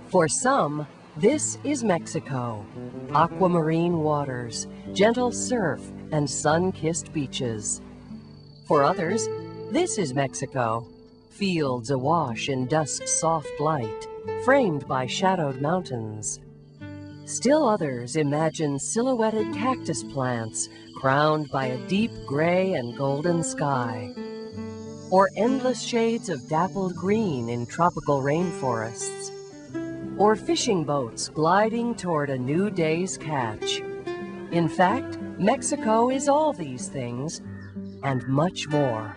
For some, this is Mexico. Aquamarine waters, gentle surf, and sun-kissed beaches. For others, this is Mexico. Fields awash in dusk's soft light, framed by shadowed mountains. Still others imagine silhouetted cactus plants crowned by a deep gray and golden sky, or endless shades of dappled green in tropical rainforests, or fishing boats gliding toward a new day's catch. In fact, Mexico is all these things and much more.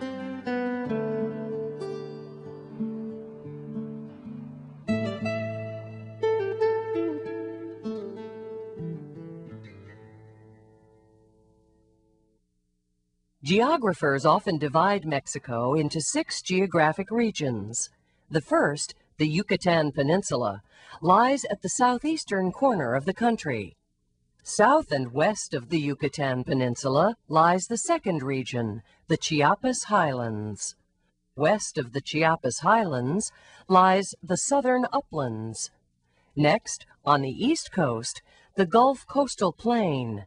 Geographers often divide Mexico into 6 geographic regions. The first, the Yucatan Peninsula, lies at the southeastern corner of the country. South and west of the Yucatan Peninsula lies the second region, the Chiapas Highlands. West of the Chiapas Highlands lies the southern uplands. Next, on the east coast, the Gulf Coastal Plain.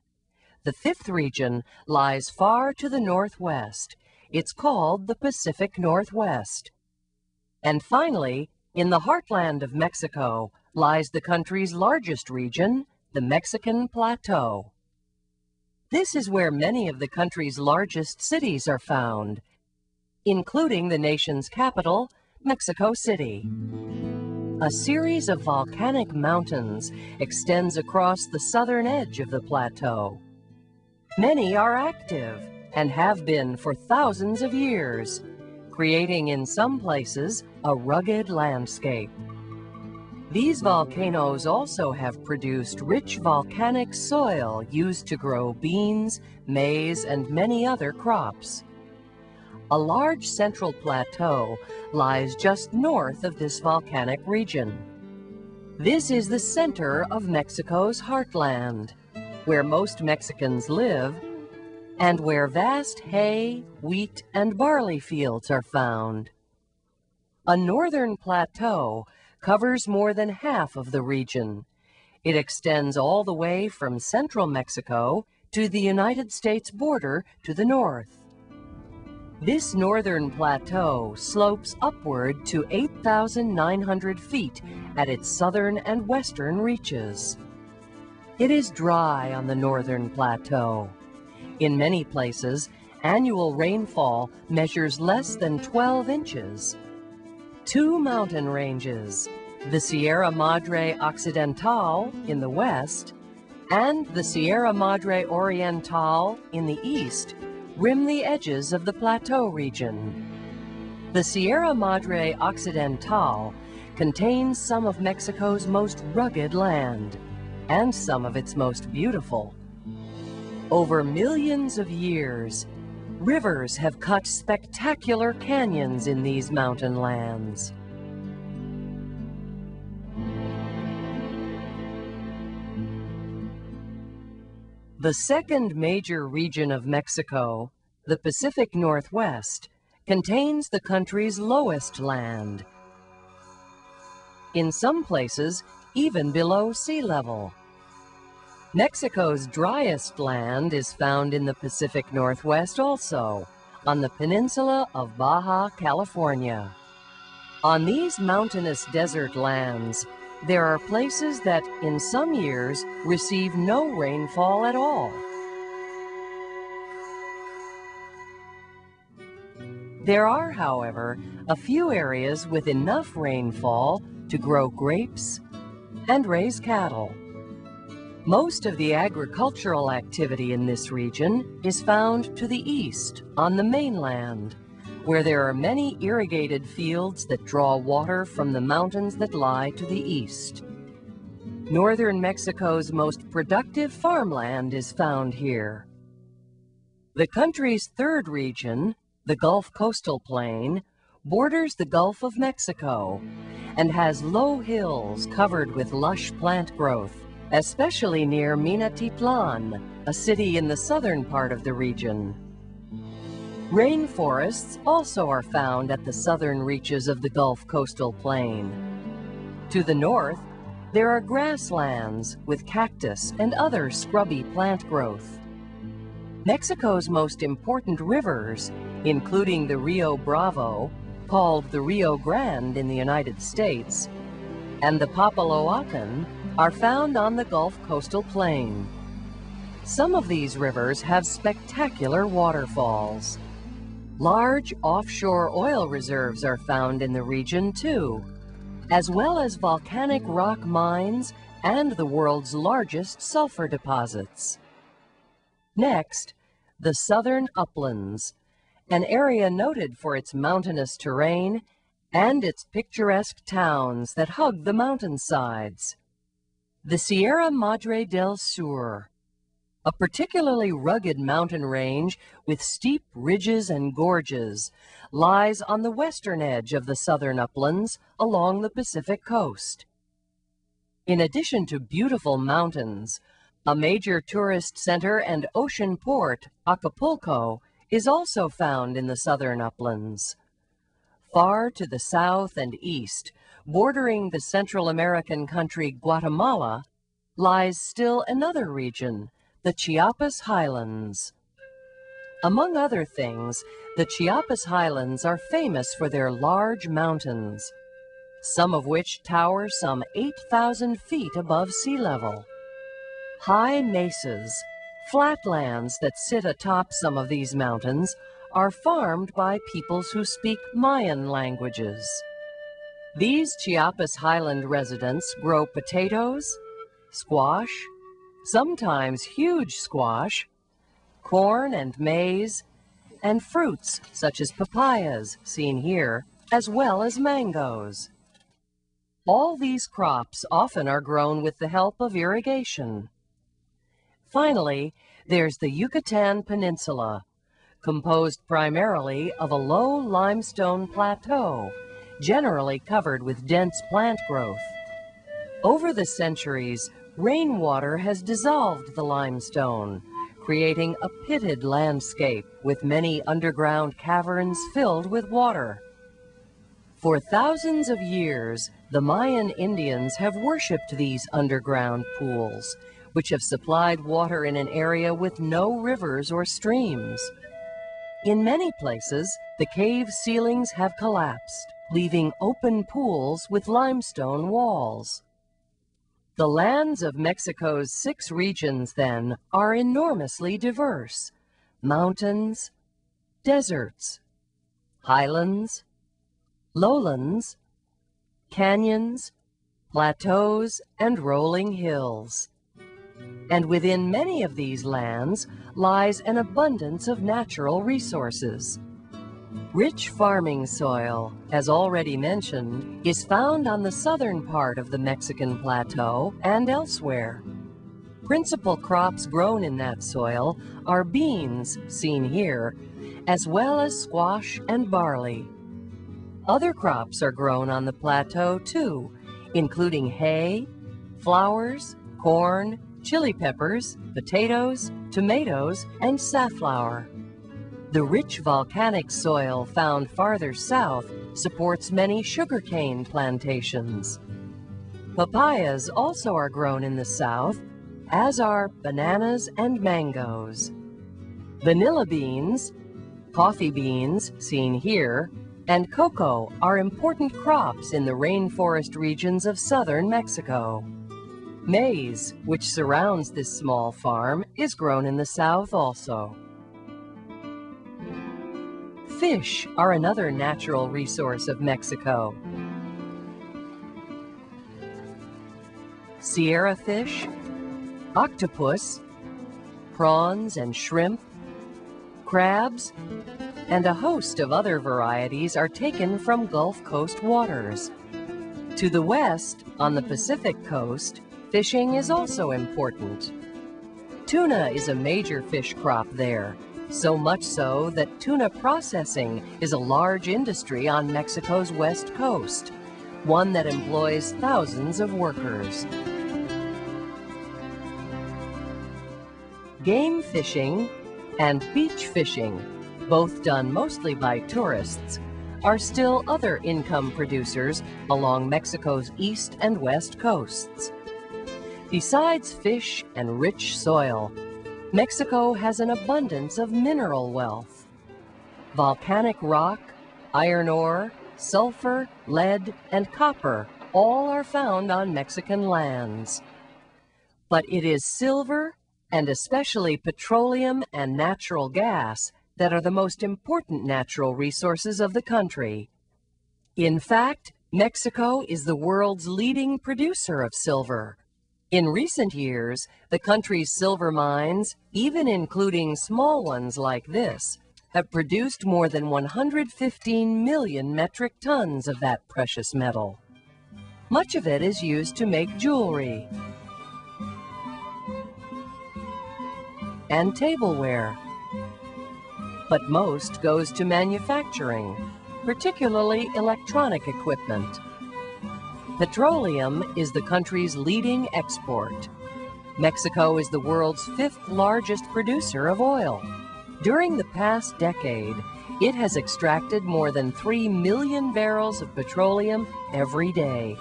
The fifth region lies far to the northwest. It's called the Pacific Northwest. And finally, in the heartland of Mexico lies the country's largest region, the Mexican Plateau. This is where many of the country's largest cities are found, including the nation's capital, Mexico City. A series of volcanic mountains extends across the southern edge of the plateau. Many are active and have been for thousands of years, creating in some places a rugged landscape. These volcanoes also have produced rich volcanic soil used to grow beans, maize, and many other crops. A large central plateau lies just north of this volcanic region. This is the center of Mexico's heartland, where most Mexicans live, and where vast hay, wheat, and barley fields are found. A northern plateau covers more than half of the region. It extends all the way from central Mexico to the United States border to the north. This northern plateau slopes upward to 8,900 feet at its southern and western reaches. It is dry on the northern plateau. In many places, annual rainfall measures less than 12 inches. 2 mountain ranges, the Sierra Madre Occidental in the west and the Sierra Madre Oriental in the east, rim the edges of the plateau region. The Sierra Madre Occidental contains some of Mexico's most rugged land and some of its most beautiful. Over millions of years, rivers have cut spectacular canyons in these mountain lands. The second major region of Mexico, the Pacific Northwest, contains the country's lowest land. In some places, even below sea level. Mexico's driest land is found in the Pacific Northwest also, on the peninsula of Baja California. On these mountainous desert lands, there are places that, in some years, receive no rainfall at all. There are, however, a few areas with enough rainfall to grow grapes and raise cattle. Most of the agricultural activity in this region is found to the east, on the mainland, where there are many irrigated fields that draw water from the mountains that lie to the east. Northern Mexico's most productive farmland is found here. The country's third region, the Gulf Coastal Plain, borders the Gulf of Mexico and has low hills covered with lush plant growth, especially near Minatitlan, a city in the southern part of the region. Rainforests also are found at the southern reaches of the Gulf Coastal Plain. To the north, there are grasslands with cactus and other scrubby plant growth. Mexico's most important rivers, including the Rio Bravo, called the Rio Grande in the United States, and the Papaloapan, are found on the Gulf coastal plain. Some of these rivers have spectacular waterfalls. Large offshore oil reserves are found in the region too, as well as volcanic rock mines and the world's largest sulfur deposits. Next, the southern uplands, an area noted for its mountainous terrain and its picturesque towns that hug the mountainsides. The Sierra Madre del Sur, a particularly rugged mountain range with steep ridges and gorges, lies on the western edge of the southern uplands along the Pacific coast. In addition to beautiful mountains, a major tourist center and ocean port, Acapulco, is also found in the southern uplands. Far to the south and east, bordering the Central American country Guatemala, lies still another region, the Chiapas Highlands. Among other things, the Chiapas Highlands are famous for their large mountains, some of which tower some 8,000 feet above sea level. High mesas, flatlands that sit atop some of these mountains, are farmed by peoples who speak Mayan languages. These Chiapas Highland residents grow potatoes, squash, sometimes huge squash, corn and maize, and fruits such as papayas, seen here, as well as mangoes. All these crops often are grown with the help of irrigation. Finally, there's the Yucatan Peninsula, composed primarily of a low limestone plateau, generally covered with dense plant growth. Over the centuries, rainwater has dissolved the limestone, creating a pitted landscape with many underground caverns filled with water. For thousands of years, the Mayan Indians have worshipped these underground pools, which have supplied water in an area with no rivers or streams. In many places, the cave ceilings have collapsed, leaving open pools with limestone walls. The lands of Mexico's 6 regions, then, are enormously diverse: mountains, deserts, highlands, lowlands, canyons, plateaus, and rolling hills. And within many of these lands lies an abundance of natural resources. Rich farming soil, as already mentioned, is found on the southern part of the Mexican plateau and elsewhere. Principal crops grown in that soil are beans, seen here, as well as squash and barley. Other crops are grown on the plateau too, including hay, flowers, corn, chili peppers, potatoes, tomatoes, and safflower. The rich volcanic soil found farther south supports many sugarcane plantations. Papayas also are grown in the south, as are bananas and mangoes. Vanilla beans, coffee beans, seen here, and cocoa are important crops in the rainforest regions of southern Mexico. Maize, which surrounds this small farm, is grown in the south also. Fish are another natural resource of Mexico. Sierra fish, octopus, prawns and shrimp, crabs, and a host of other varieties are taken from Gulf Coast waters. To the west, on the Pacific coast, fishing is also important. Tuna is a major fish crop there, so much so that tuna processing is a large industry on Mexico's west coast, one that employs thousands of workers. Game fishing and beach fishing, both done mostly by tourists, are still other income producers along Mexico's east and west coasts. Besides fish and rich soil, Mexico has an abundance of mineral wealth. Volcanic rock, iron ore, sulfur, lead, and copper all are found on Mexican lands. But it is silver, and especially petroleum and natural gas, that are the most important natural resources of the country. In fact, Mexico is the world's leading producer of silver. In recent years, the country's silver mines, even including small ones like this, have produced more than 115 million metric tons of that precious metal. Much of it is used to make jewelry and tableware, but most goes to manufacturing, particularly electronic equipment. Petroleum is the country's leading export. Mexico is the world's fifth largest producer of oil. During the past decade, it has extracted more than 3 million barrels of petroleum every day.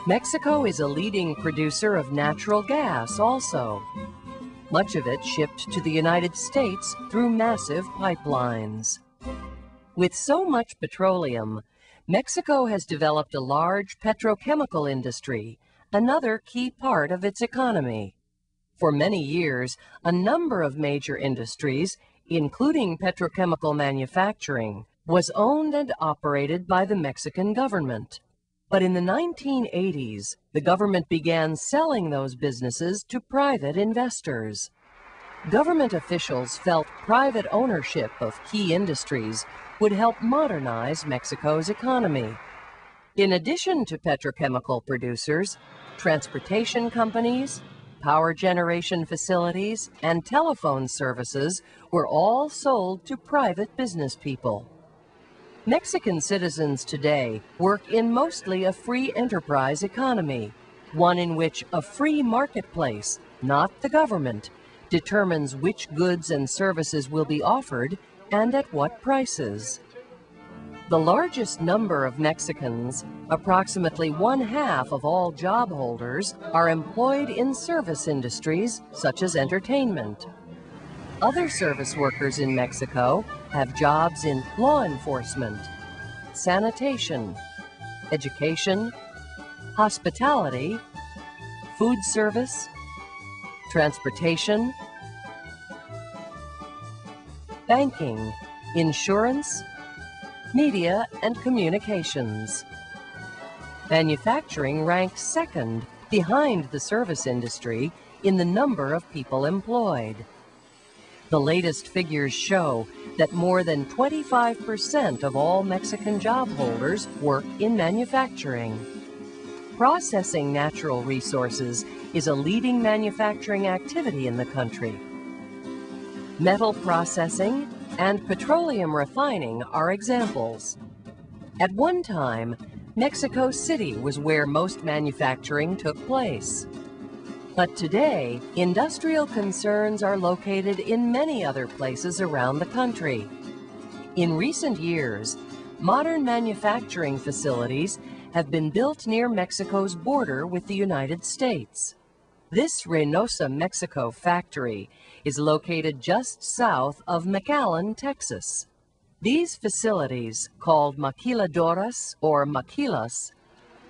Mexico is a leading producer of natural gas also. Much of it shipped to the United States through massive pipelines. With so much petroleum, Mexico has developed a large petrochemical industry, another key part of its economy. For many years, a number of major industries, including petrochemical manufacturing, was owned and operated by the Mexican government. But in the 1980s, the government began selling those businesses to private investors. Government officials felt private ownership of key industries would help modernize Mexico's economy. In addition to petrochemical producers, transportation companies, power generation facilities, and telephone services were all sold to private business people. Mexican citizens today work in mostly a free enterprise economy, one in which a free marketplace, not the government, determines which goods and services will be offered and at what prices. The largest number of Mexicans, approximately 1/2 of all job holders, are employed in service industries such as entertainment. Other service workers in Mexico have jobs in law enforcement, sanitation, education, hospitality, food service, transportation, banking, insurance, media, and communications. Manufacturing ranks second behind the service industry in the number of people employed. The latest figures show that more than 25% of all Mexican job holders work in manufacturing. Processing natural resources is a leading manufacturing activity in the country. Metal processing and petroleum refining are examples. At one time, Mexico City was where most manufacturing took place. But today, industrial concerns are located in many other places around the country. In recent years, modern manufacturing facilities have been built near Mexico's border with the United States. This Reynosa, Mexico factory is located just south of McAllen, Texas. These facilities, called maquiladoras or maquilas,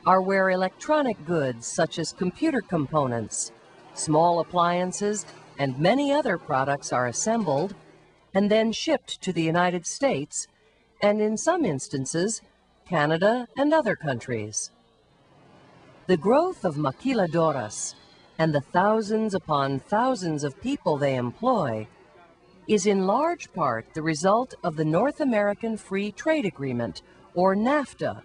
are where electronic goods such as computer components, small appliances, and many other products are assembled and then shipped to the United States and, in some instances, Canada and other countries. The growth of maquiladoras and the thousands upon thousands of people they employ is in large part the result of the North American Free Trade Agreement, or NAFTA,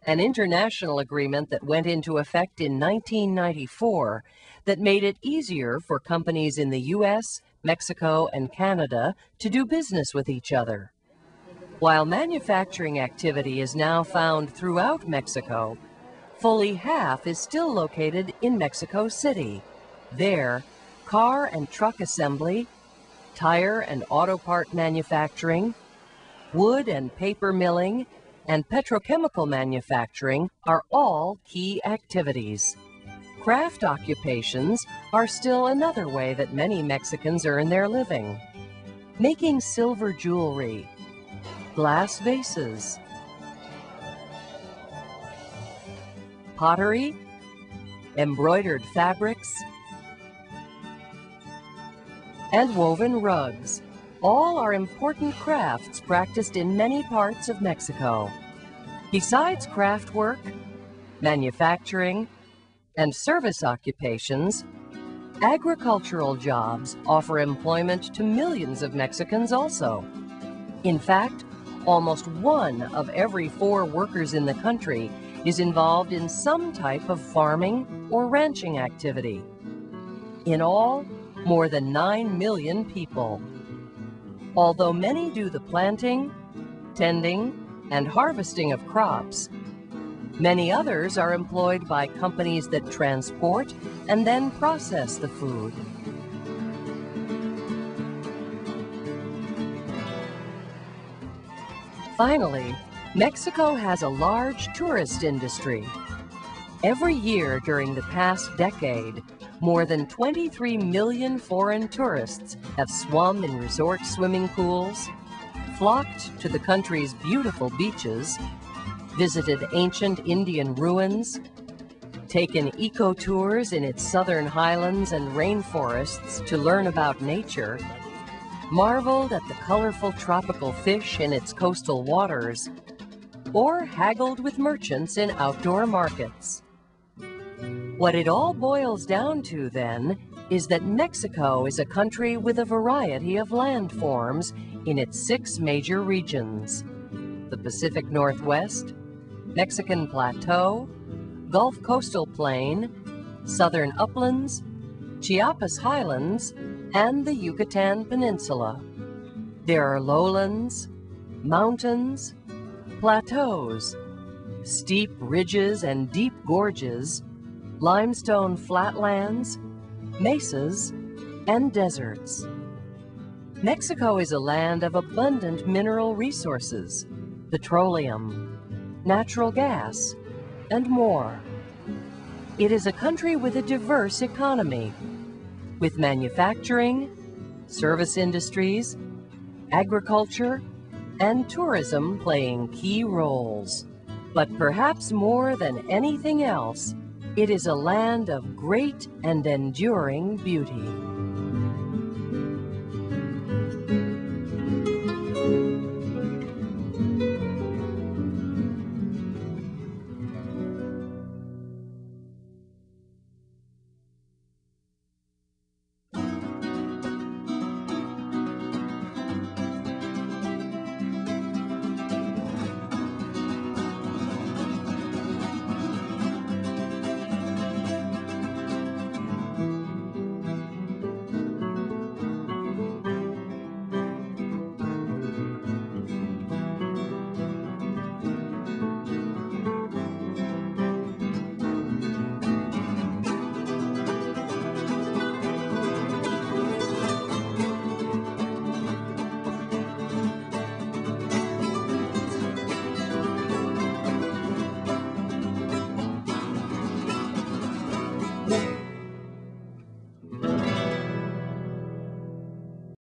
an international agreement that went into effect in 1994 that made it easier for companies in the U.S., Mexico, and Canada to do business with each other. While manufacturing activity is now found throughout Mexico, fully half is still located in Mexico City. There, car and truck assembly, tire and auto part manufacturing, Wood and paper milling and petrochemical manufacturing are all key activities. Craft occupations are still another way that many Mexicans earn their living. Making silver jewelry, glass vases, pottery, embroidered fabrics, and woven rugs. All are important crafts practiced in many parts of Mexico. Besides craft work, manufacturing, and service occupations, agricultural jobs offer employment to millions of Mexicans also. In fact, almost 1 of every 4 workers in the country is involved in some type of farming or ranching activity. In all, more than 9 million people. Although many do the planting, tending, and harvesting of crops, many others are employed by companies that transport and then process the food. Finally, Mexico has a large tourist industry. Every year during the past decade, more than 23 million foreign tourists have swum in resort swimming pools, flocked to the country's beautiful beaches, visited ancient Indian ruins, taken eco-tours in its southern highlands and rainforests to learn about nature, marveled at the colorful tropical fish in its coastal waters, or haggled with merchants in outdoor markets. What it all boils down to, then, is that Mexico is a country with a variety of landforms in its 6 major regions: the Pacific Northwest, Mexican Plateau, Gulf Coastal Plain, Southern Uplands, Chiapas Highlands, and the Yucatan Peninsula. There are lowlands, mountains, plateaus, steep ridges and deep gorges, limestone flatlands, mesas, and deserts. Mexico is a land of abundant mineral resources, petroleum, natural gas, and more. It is a country with a diverse economy, with manufacturing, service industries, agriculture, and tourism playing key roles. But perhaps more than anything else, it is a land of great and enduring beauty.